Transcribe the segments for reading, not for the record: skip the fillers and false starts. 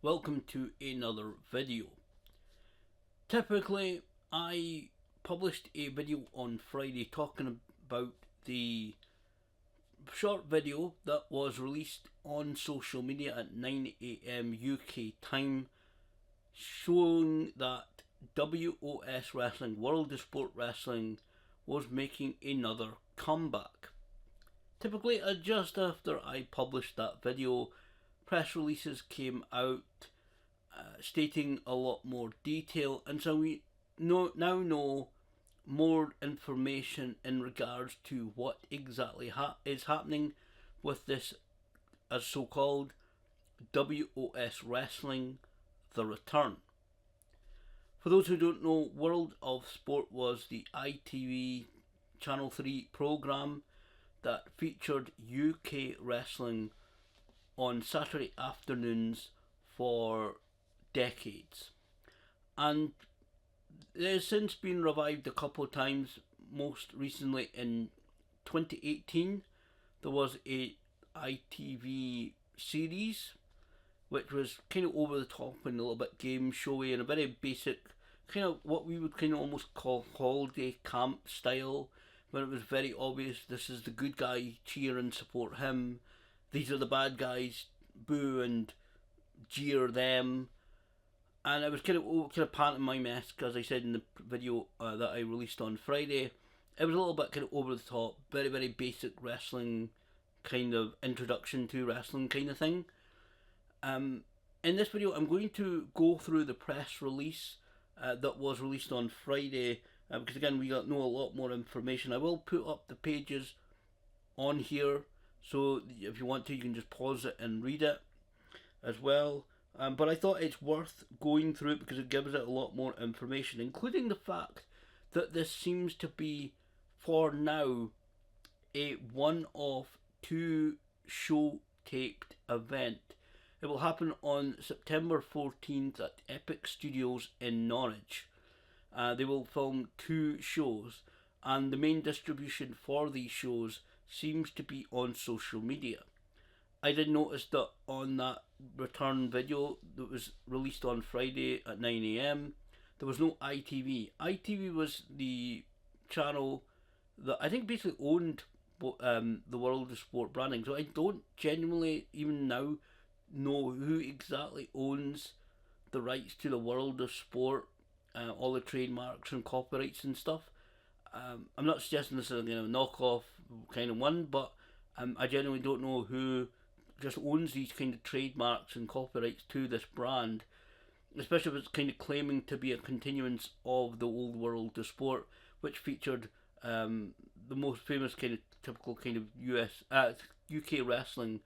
Welcome to another video. Typically, I published a video on Friday talking about the short video that was released on social media at 9 a.m. UK time showing that WOS Wrestling, World of Sport Wrestling, was making another comeback. Typically, just after I published that video, press releases came out stating a lot more detail, and so we now know more information in regards to what exactly is happening with this as so-called WOS Wrestling The Return. For those who don't know, World of Sport was the ITV Channel 3 programme that featured UK wrestling on Saturday afternoons for decades. And it has since been revived a couple of times. Most recently in 2018, there was a ITV series which was kind of over the top and a little bit game showy and a very basic, kind of what we would kind of almost call holiday camp style, when it was very obvious this is the good guy, cheer and support him, these are the bad guys, boo and jeer them. And I was kind of pantomime esque, as I said in the video that I released on Friday. It was a little bit kind of over the top, very very basic wrestling kind of introduction to wrestling kind of thing. Um, in this video, I'm going to go through the press release that was released on Friday because again we got know a lot more information. I will put up the pages on here, so if you want to, you can just pause it and read it as well. But I thought it's worth going through it because it gives it a lot more information, including the fact that this seems to be, for now, a one-off two-show taped event. It will happen on September 14th at Epic Studios in Norwich. They will film two shows, and the main distribution for these shows seems to be on social media. I did notice that on that return video that was released on Friday at 9 a.m., there was no ITV. ITV was the channel that I think basically owned the World of Sport branding. So I don't genuinely even now know who exactly owns the rights to the World of Sport, all the trademarks and copyrights and stuff. I'm not suggesting this is a knockoff kind of one, but I genuinely don't know who just owns these kind of trademarks and copyrights to this brand, especially if it's kind of claiming to be a continuance of the old World of Sport, which featured the most famous kind of typical kind of UK wrestling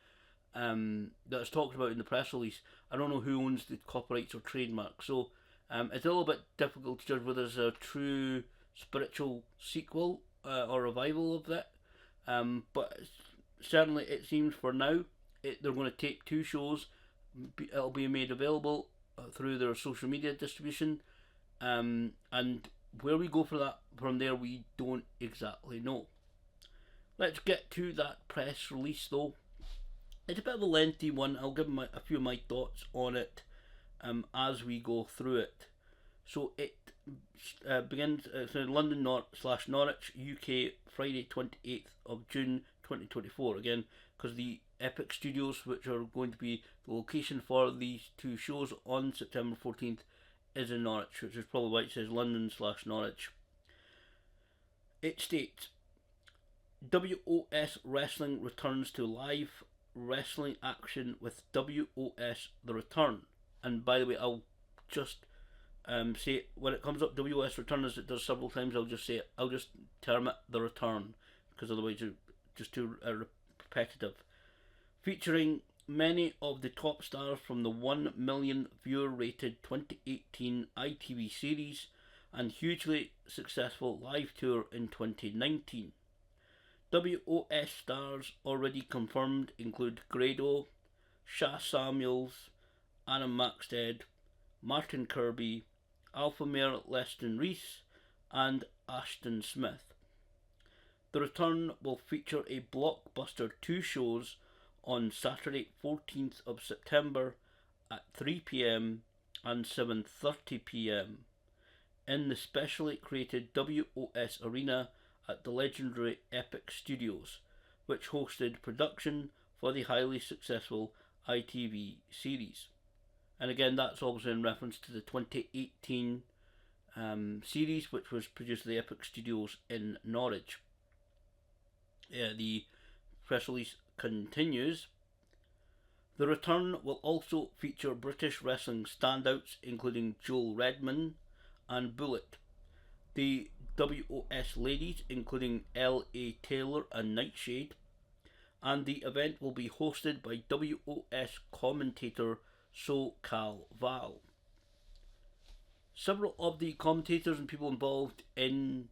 that's talked about in the press release. I don't know who owns the copyrights or trademarks, so it's a little bit difficult to judge whether it's a true spiritual sequel or revival of that. But certainly it seems for now they're going to take two shows. It'll be made available through their social media distribution, and where we go for that from there, we don't exactly know. Let's get to that press release though. It's a bit of a lengthy one. I'll give a few of my thoughts on it as we go through it. So it begins London / Norwich, UK, Friday 28th of June 2024. Again, because the Epic Studios, which are going to be the location for these two shows on September 14th, is in Norwich, which is probably why it says London / Norwich. It states WOS Wrestling returns to live wrestling action with WOS The Return. And by the way, I'll just say when it comes up WOS Return, as it does several times, I'll just term it The Return, because otherwise it's just too repetitive. Featuring many of the top stars from the 1 million viewer rated 2018 ITV series and hugely successful live tour in 2019. WOS stars already confirmed include Grado, Shah Samuels, Anna Maxted, Martin Kirby, Alpha Mare Leston Reese, and Ashton Smith. The return will feature a blockbuster two shows on Saturday 14th of September at 3 p.m. and 7:30 p.m. in the specially created WOS Arena at the legendary Epic Studios, which hosted production for the highly successful ITV series. And again, that's obviously in reference to the 2018 series, which was produced at the Epic Studios in Norwich. The press release continues. The return will also feature British wrestling standouts including Joel Redman and Bullet, the WOS ladies including L.A. Taylor and Nightshade, and the event will be hosted by WOS commentator SoCal Val. Several of the commentators and people involved in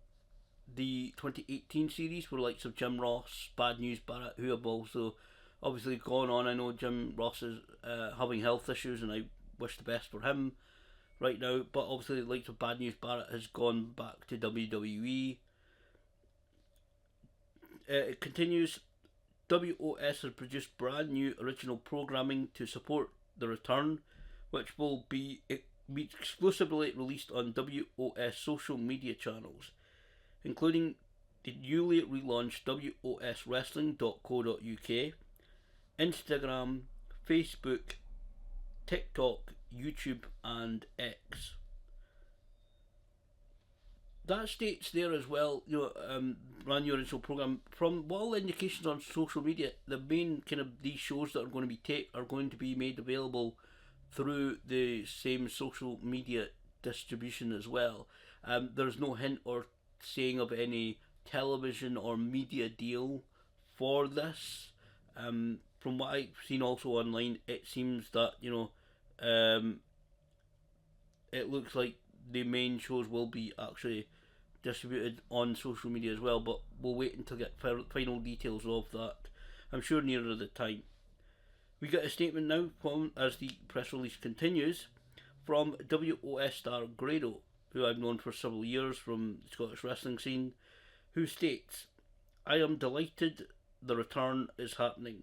the 2018 series were the likes of Jim Ross, Bad News Barrett, who have also obviously gone on. I know Jim Ross is having health issues, and I wish the best for him right now, but obviously the likes of Bad News Barrett has gone back to WWE. It continues. WOS has produced brand new original programming to support the return, which will be exclusively released on WOS social media channels, including the newly relaunched woswrestling.co.uk, Instagram, Facebook, TikTok, YouTube and X. That states there as well, brand new original program. From all indications on social media, the main kind of these shows that are going to be are going to be made available through the same social media distribution as well. There's no hint or saying of any television or media deal for this. From what I've seen also online, it seems that it looks like the main shows will be actually distributed on social media as well, but we'll wait until we get final details of that. I'm sure nearer the time. We get a statement now from, as the press release continues, from WOS star Grado, who I've known for several years from the Scottish wrestling scene, who states, "I am delighted the return is happening.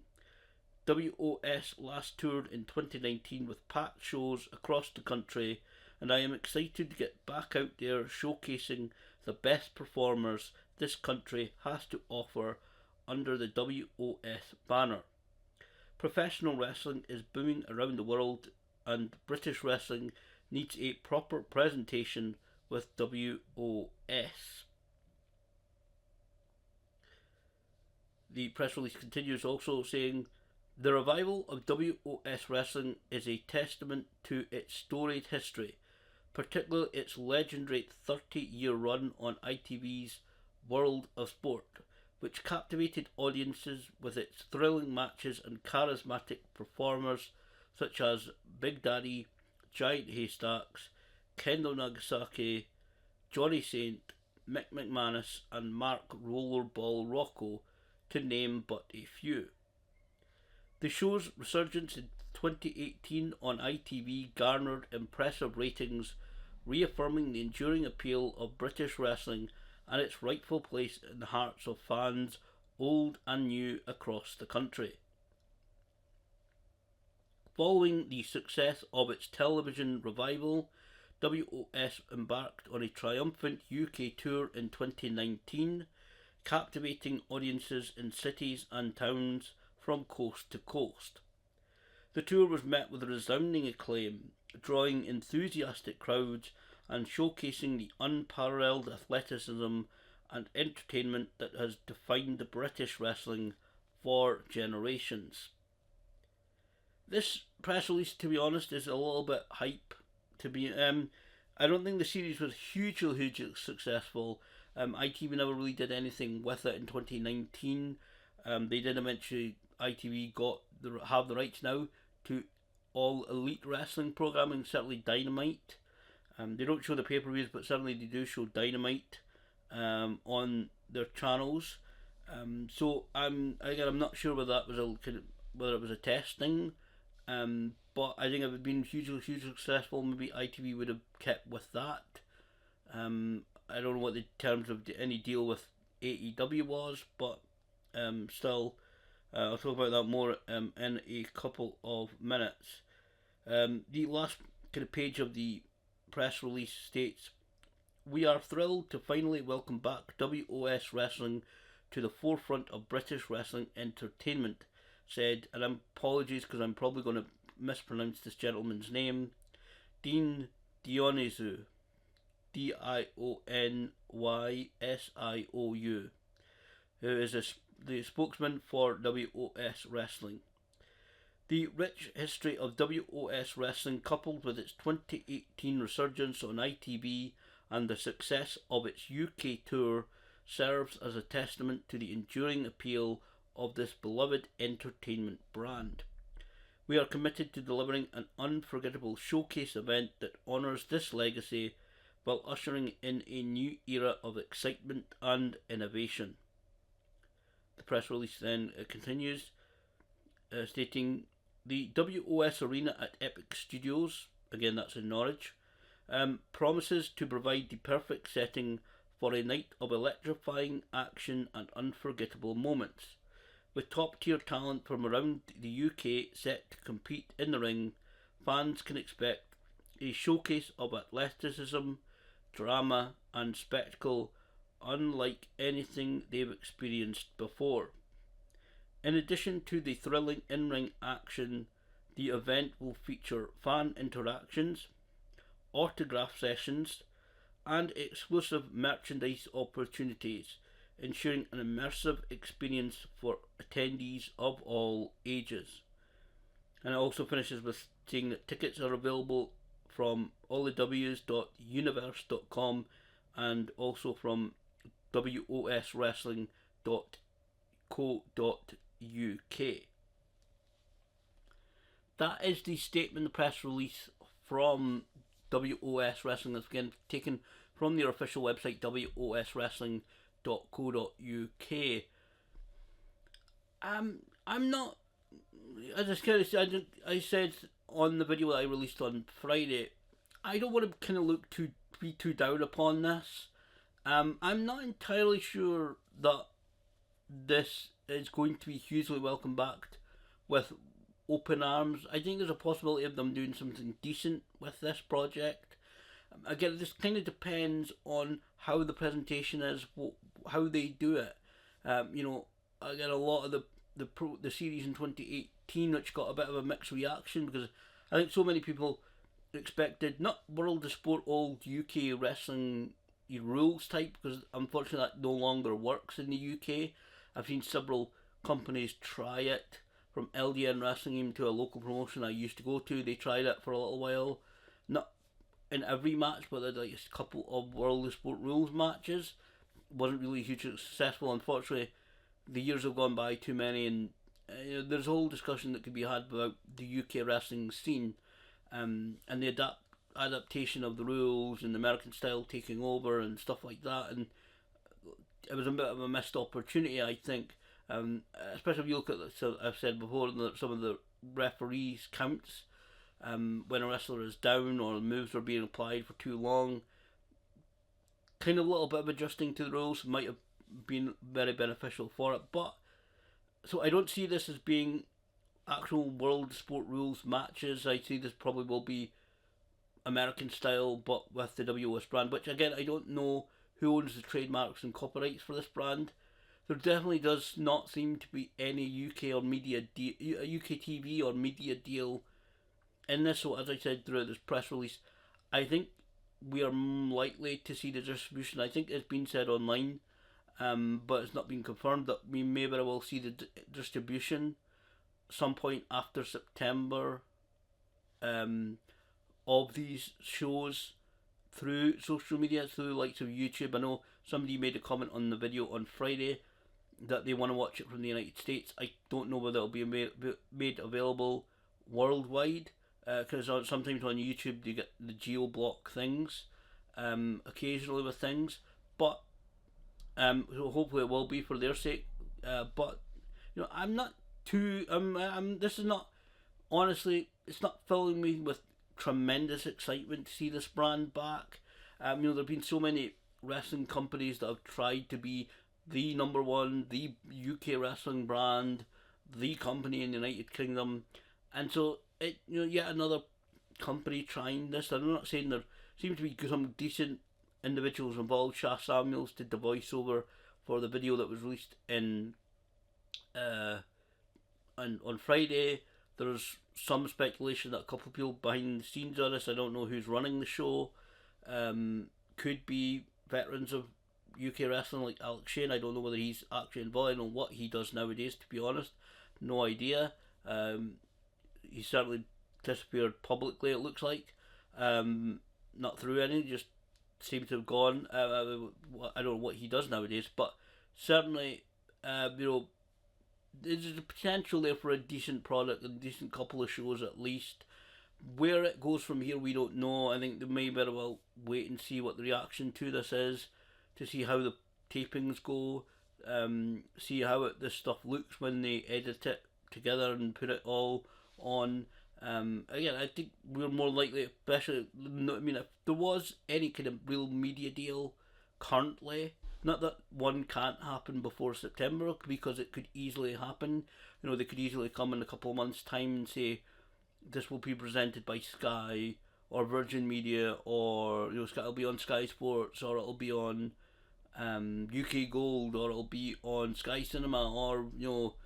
WOS last toured in 2019 with packed shows across the country, and I am excited to get back out there showcasing the best performers this country has to offer under the WOS banner. Professional wrestling is booming around the world, and British wrestling needs a proper presentation with WOS." The press release continues also saying, "The revival of WOS wrestling is a testament to its storied history, particularly its legendary 30-year run on ITV's World of Sport, which captivated audiences with its thrilling matches and charismatic performers such as Big Daddy, Giant Haystacks, Kendo Nagasaki, Johnny Saint, Mick McManus and Mark Rollerball Rocco, to name but a few. The show's resurgence in 2018 on ITV garnered impressive ratings, reaffirming the enduring appeal of British wrestling and its rightful place in the hearts of fans, old and new, across the country. Following the success of its television revival, WOS embarked on a triumphant UK tour in 2019, captivating audiences in cities and towns from coast to coast. The tour was met with resounding acclaim, drawing enthusiastic crowds and showcasing the unparalleled athleticism and entertainment that has defined the British wrestling for generations. This press release, to be honest, is a little bit hype. I don't think the series was hugely successful. ITV never really did anything with it in 2019. They did eventually. ITV have the rights now to all elite wrestling programming, certainly Dynamite. They don't show the pay-per-views, but certainly they do show Dynamite on their channels. So I'm not sure whether that was whether it was a testing. But I think if it had been hugely successful, maybe ITV would have kept with that. I don't know what the terms of any deal with AEW was, but still, I'll talk about that more in a couple of minutes. The last kind of page of the press release states, "We are thrilled to finally welcome back WOS Wrestling to the forefront of British wrestling entertainment," said, and apologies because I'm probably going to mispronounce this gentleman's name, Dean Dionysiou, Dionysiou, who is the spokesman for WOS Wrestling. The rich history of WOS Wrestling, coupled with its 2018 resurgence on ITV and the success of its UK tour, serves as a testament to the enduring appeal of this beloved entertainment brand. We are committed to delivering an unforgettable showcase event that honours this legacy while ushering in a new era of excitement and innovation. The press release then continues, stating, "The WOS Arena at Epic Studios," again that's in Norwich, "promises to provide the perfect setting for a night of electrifying action and unforgettable moments. With top-tier talent from around the UK set to compete in the ring, fans can expect a showcase of athleticism, drama and spectacle unlike anything they've experienced before. In addition to the thrilling in-ring action, the event will feature fan interactions, autograph sessions, and exclusive merchandise opportunities, ensuring an immersive experience for attendees of all ages." And it also finishes with saying that tickets are available from allthews.universe.com and also from woswrestling.co.uk. That is the statement, the press release from WOS Wrestling, that's again taken from their official website, woswrestling.co.uk. I'm not, as I said on the video that I released on Friday, I don't want to kind of be too down upon this. I'm not entirely sure that this is going to be hugely welcomed back with open arms. I think there's a possibility of them doing something decent with this project. Again, this kind of depends on how the presentation is, how they do it. Again, a lot of the series in 2018, which got a bit of a mixed reaction because I think so many people expected not World of Sport old UK wrestling rules type, because unfortunately that no longer works in the UK. I've seen several companies try it, from LDN Wrestling even to a local promotion I used to go to. They tried it for a little while, not in every match, but they had like a couple of World of Sport rules matches. Wasn't really hugely successful. Unfortunately, the years have gone by too many, and there's a whole discussion that could be had about the UK wrestling scene, and the adaptation of the rules and the American style taking over and stuff like that. And it was a bit of a missed opportunity, I think. Especially if you look at, I've said before, some of the referees' counts when a wrestler is down or moves are being applied for too long. Kind of a little bit of adjusting to the rules might have been very beneficial for it. But so I don't see this as being actual World Sport Rules matches. I see this probably will be American style, but with the WOS brand, which again I don't know who owns the trademarks and copyrights for this brand. There definitely does not seem to be any UK TV or media deal in this. So as I said throughout this press release, I think we are likely to see the distribution. I think it's been said online, but it's not been confirmed, that we may very well see the distribution some point after September of these shows through social media, through the likes of YouTube. I know somebody made a comment on the video on Friday that they want to watch it from the United States. I don't know whether it'll be made available worldwide, because sometimes on YouTube you get the geo-block things occasionally with things, but so hopefully it will be for their sake. But I'm not too this is not, honestly, it's not filling me with tremendous excitement to see this brand back. There have been so many wrestling companies that have tried to be the number one, the UK wrestling brand, the company in the United Kingdom, and so it yet another company trying this. I'm not saying there seems to be some decent individuals involved. Shah Samuels did the voiceover for the video that was released on Friday. There's some speculation that a couple of people behind the scenes on this, I don't know who's running the show, could be veterans of UK wrestling like Alex Shane. I don't know whether he's actually involved. I don't know what he does nowadays, to be honest. No idea. He certainly disappeared publicly, it looks like. Not through any, just seems to have gone. I don't know what he does nowadays, but certainly, there's a potential there for a decent product, a decent couple of shows at least. Where it goes from here, we don't know. I think they may very well wait and see what the reaction to this is, to see how the tapings go, see how this stuff looks when they edit it together and put it all on. Again, I think we're more likely, especially, I mean, if there was any kind of real media deal currently, not that one can't happen before September, because it could easily happen. They could easily come in a couple of months' time and say, this will be presented by Sky or Virgin Media, or it'll be on Sky Sports, or it'll be on UK Gold, or it'll be on Sky Cinema, or it'll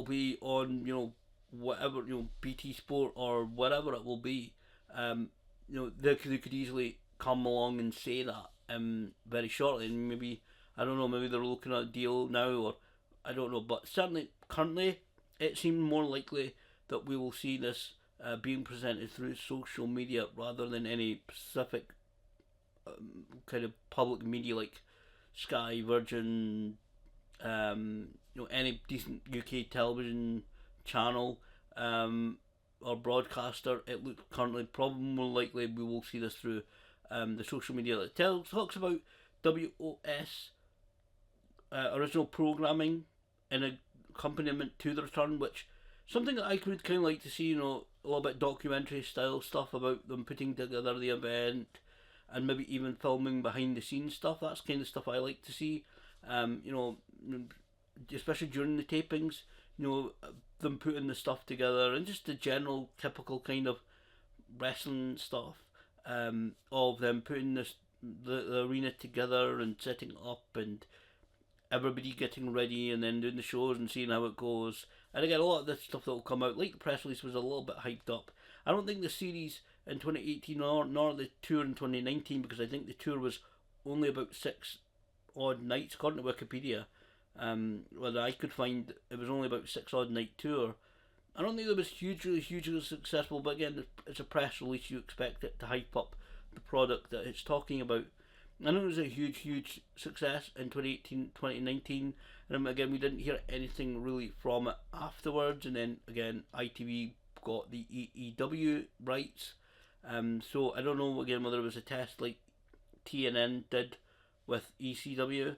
be on whatever, BT Sport or whatever it will be. They could easily come along and say that very shortly, and maybe maybe they're looking at a deal now, or I don't know, but certainly currently it seems more likely that we will see this being presented through social media rather than any specific kind of public media like Sky, Virgin, any decent UK television channel or broadcaster. It looks currently probably more likely we will see this through the social media that talks about WOS original programming in accompaniment to the return, which something that I would kind of like to see, a little bit documentary style stuff about them putting together the event, and maybe even filming behind the scenes stuff. That's kind of stuff I like to see. Especially during the tapings, them putting the stuff together, and just the general typical kind of wrestling stuff, of them putting the arena together and setting up, and everybody getting ready, and then doing the shows and seeing how it goes. And again, a lot of this stuff that will come out, like the press release, was a little bit hyped up. I don't think the series in 2018 nor the tour in 2019, because I think the tour was only about 6 odd nights, according to Wikipedia. Whether I could find, it was only about 6 odd night tour. I don't think it was hugely successful, but again, it's a press release, you expect it to hype up the product that it's talking about. I know it was a huge success in 2018, 2019, and again, we didn't hear anything really from it afterwards, and then again, ITV got the EEW rights, so I don't know again whether it was a test like TNN did with ECW,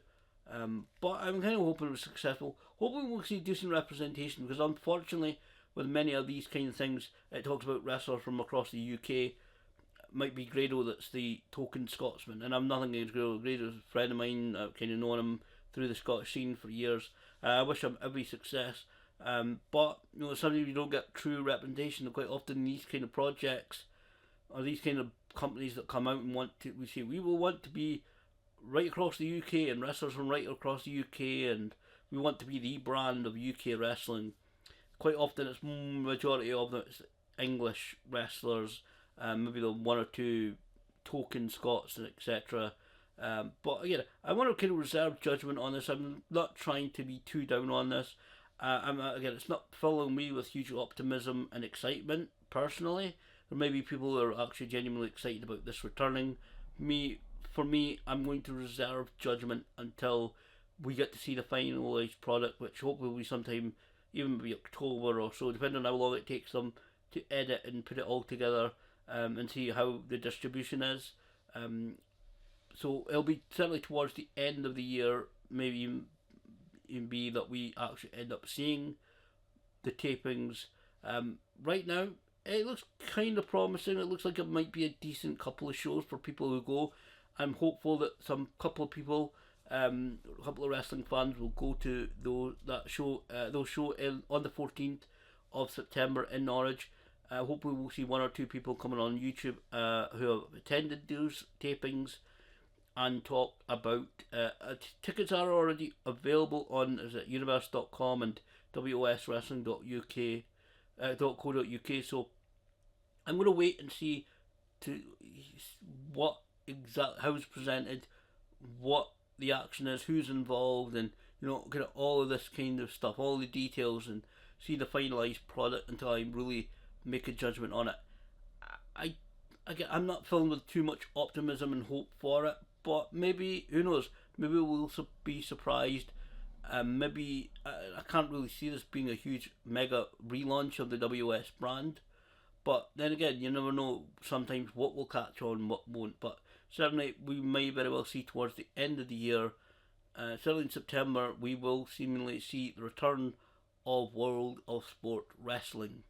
but I'm kind of hoping it was successful. Hoping we'll see decent representation, because unfortunately, with many of these kind of things, it talks about wrestlers from across the UK. Might be Grado that's the token Scotsman, and I'm nothing against Grado. Grado's a friend of mine. I've kind of known him through the Scottish scene for years. I wish him every success. But sometimes you don't get true representation. Quite often these kind of projects, or these kind of companies that come out and we will want to be right across the UK, and wrestlers from right across the UK, and we want to be the brand of UK wrestling. Quite often it's majority of them, it's English wrestlers. Maybe the one or two token Scots, etc. But again, I want to kind of reserve judgment on this. I'm not trying to be too down on this. Again, it's not filling me with huge optimism and excitement personally. There may be people who are actually genuinely excited about this returning. For me, I'm going to reserve judgment until we get to see the finalised product, which hopefully will be sometime, even maybe October or so, depending on how long it takes them to edit and put it all together. And see how the distribution is. So it'll be certainly towards the end of the year, maybe even be that we actually end up seeing the tapings. Right now, it looks kind of promising. It looks like it might be a decent couple of shows for people who go. I'm hopeful that couple of people, a couple of wrestling fans will go to those show on the 14th of September in Norwich. Hopefully we'll see one or two people coming on YouTube who have attended those tapings and talk about tickets are already available on universe.com and woswrestling.co.uk. So I'm going to wait and see to what how it's presented, what the action is, who's involved, and kind of all of this kind of stuff, all the details, and see the finalised product until I really make a judgment on it. I'm not filled with too much optimism and hope for it, but maybe, who knows, maybe we'll be surprised. Maybe I can't really see this being a huge mega relaunch of the WS brand, but then again, you never know sometimes what will catch on, what won't. But certainly we may very well see towards the end of the year, certainly in September, we will seemingly see the return of World of Sport Wrestling.